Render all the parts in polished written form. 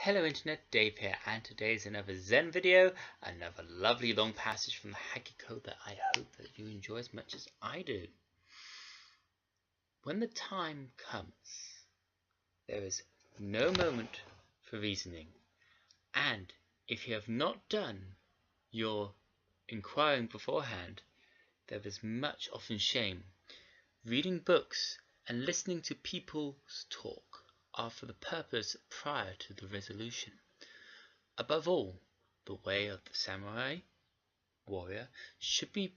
Hello Internet, Dave here, and today is another Zen video, another lovely long passage from the Hagakure that I hope that you enjoy as much as I do. When the time comes, there is no moment for reasoning, and if you have not done your inquiring beforehand, there is much often shame. Reading books and listening to people's talk are for the purpose prior to the resolution. Above all, the way of the samurai warrior should be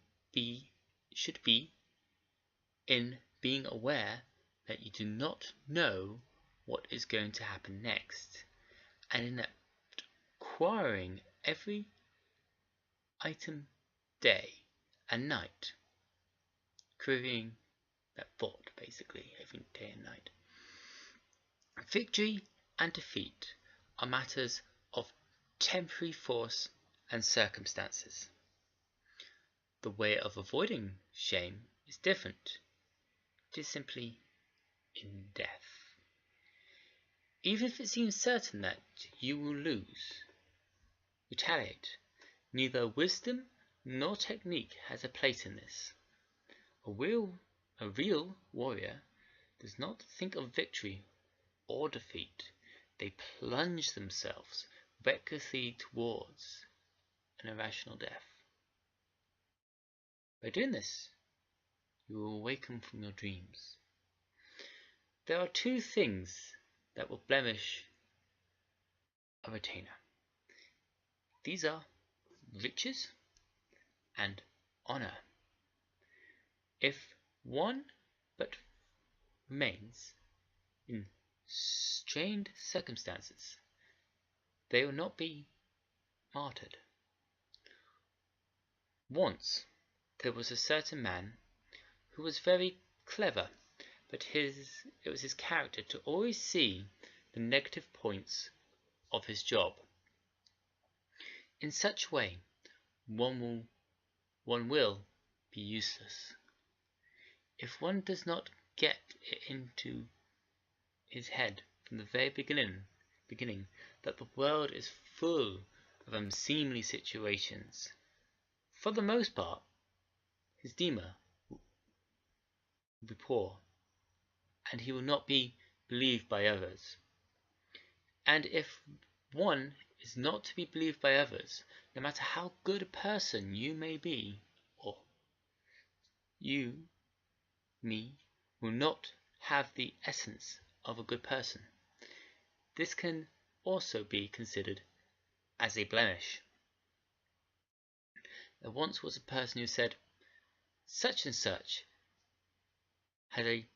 in being aware that you do not know what is going to happen next, and in acquiring every item day and night, querying that thought basically every day and night. Victory and defeat are matters of temporary force and circumstances. The way of avoiding shame is different. It is simply in death. Even if it seems certain that you will lose, retaliate. Neither wisdom nor technique has a place in this. A real warrior does not think of victory or defeat. They plunge themselves recklessly towards an irrational death. By doing this, you will awaken from your dreams. There are two things that will blemish a retainer. These are riches and honor. If one but remains in strained circumstances, they will not be martyred. Once there was a certain man who was very clever, but it was his character to always see the negative points of his job. In such way, one will be useless. If one does not get it into his head from the very beginning that the world is full of unseemly situations, for the most part, his dema will be poor, and he will not be believed by others. And if one is not to be believed by others, no matter how good a person you may be, or me, will not have the essence of a good person, this can also be considered as a blemish. There once was a person who said, such and such a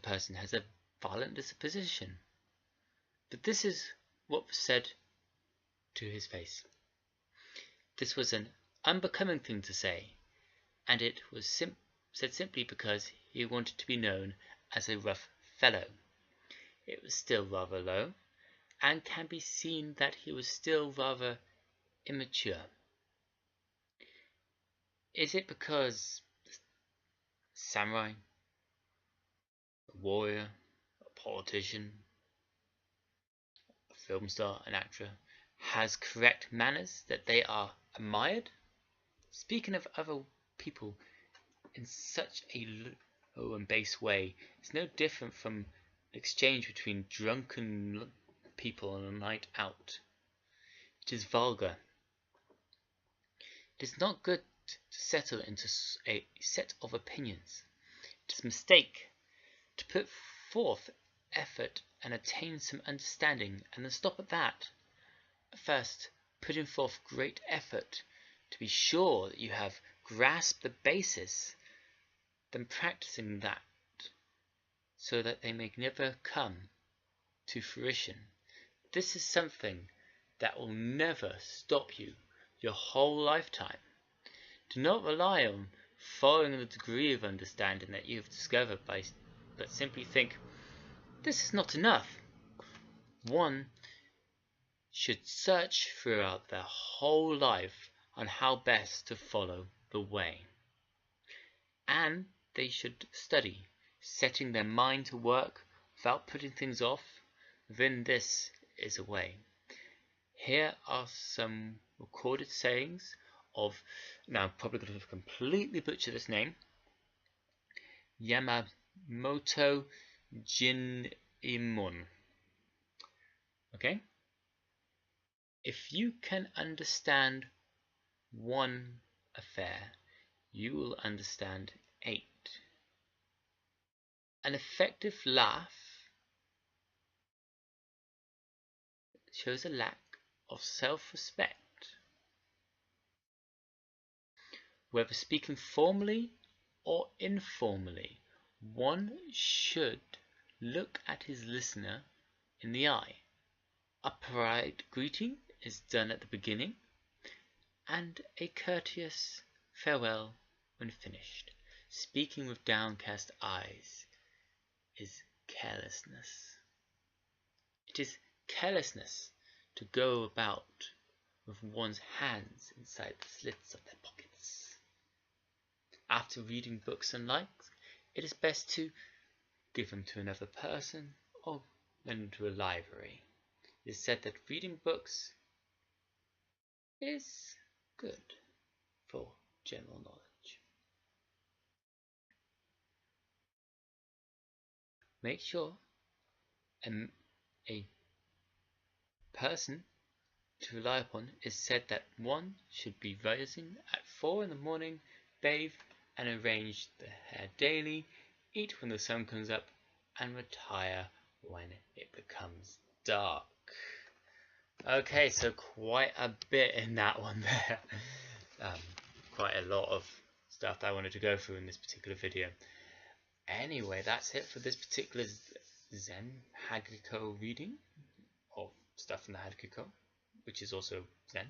person has a violent disposition. But this is what was said to his face. This was an unbecoming thing to say, and it was said simply because he wanted to be known as a rough fellow. It was still rather low, and can be seen that he was still rather immature. Is it because the samurai, a warrior, a politician, a film star, an actor, has correct manners that they are admired? Speaking of other people in such a low and base way is no different from an exchange between drunken people on a night out. It is vulgar. It is not good to settle into a set of opinions. It is a mistake to put forth effort and attain some understanding and then stop at that. First, putting forth great effort to be sure that you have grasped the basis, then practicing that so that they may never come to fruition. This is something that will never stop you your whole lifetime. Do not rely on following the degree of understanding that you have discovered, but simply think, this is not enough. One should search throughout their whole life on how best to follow the way. And they should study, setting their mind to work without putting things off, within this is a way. Here are some recorded sayings of, now I'm probably going to completely butcher this name, Yamamoto Jinimon. Okay? If you can understand one affair, you will understand 8. An effective laugh shows a lack of self-respect. Whether speaking formally or informally, one should look at his listener in the eye. A polite greeting is done at the beginning, and a courteous farewell when finished. Speaking with downcast eyes is carelessness. It is carelessness to go about with one's hands inside the slits of their pockets. After reading books and likes, it is best to give them to another person or lend them to a library. It is said that reading books is good for general knowledge. Make sure a person to rely upon is said that one should be rising at 4 in the morning, bathe and arrange the hair daily, eat when the sun comes up, and retire when it becomes dark. Okay, so quite a bit in that one there. Quite a lot of stuff that I wanted to go through in this particular video. Anyway, that's it for this particular Zen Hagakure reading of stuff from the Hagakure, which is also Zen.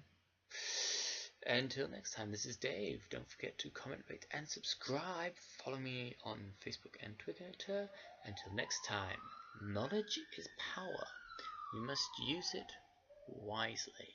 Until next time, this is Dave. Don't forget to comment, rate, and subscribe. Follow me on Facebook and Twitter. Until next time, knowledge is power. We must use it wisely.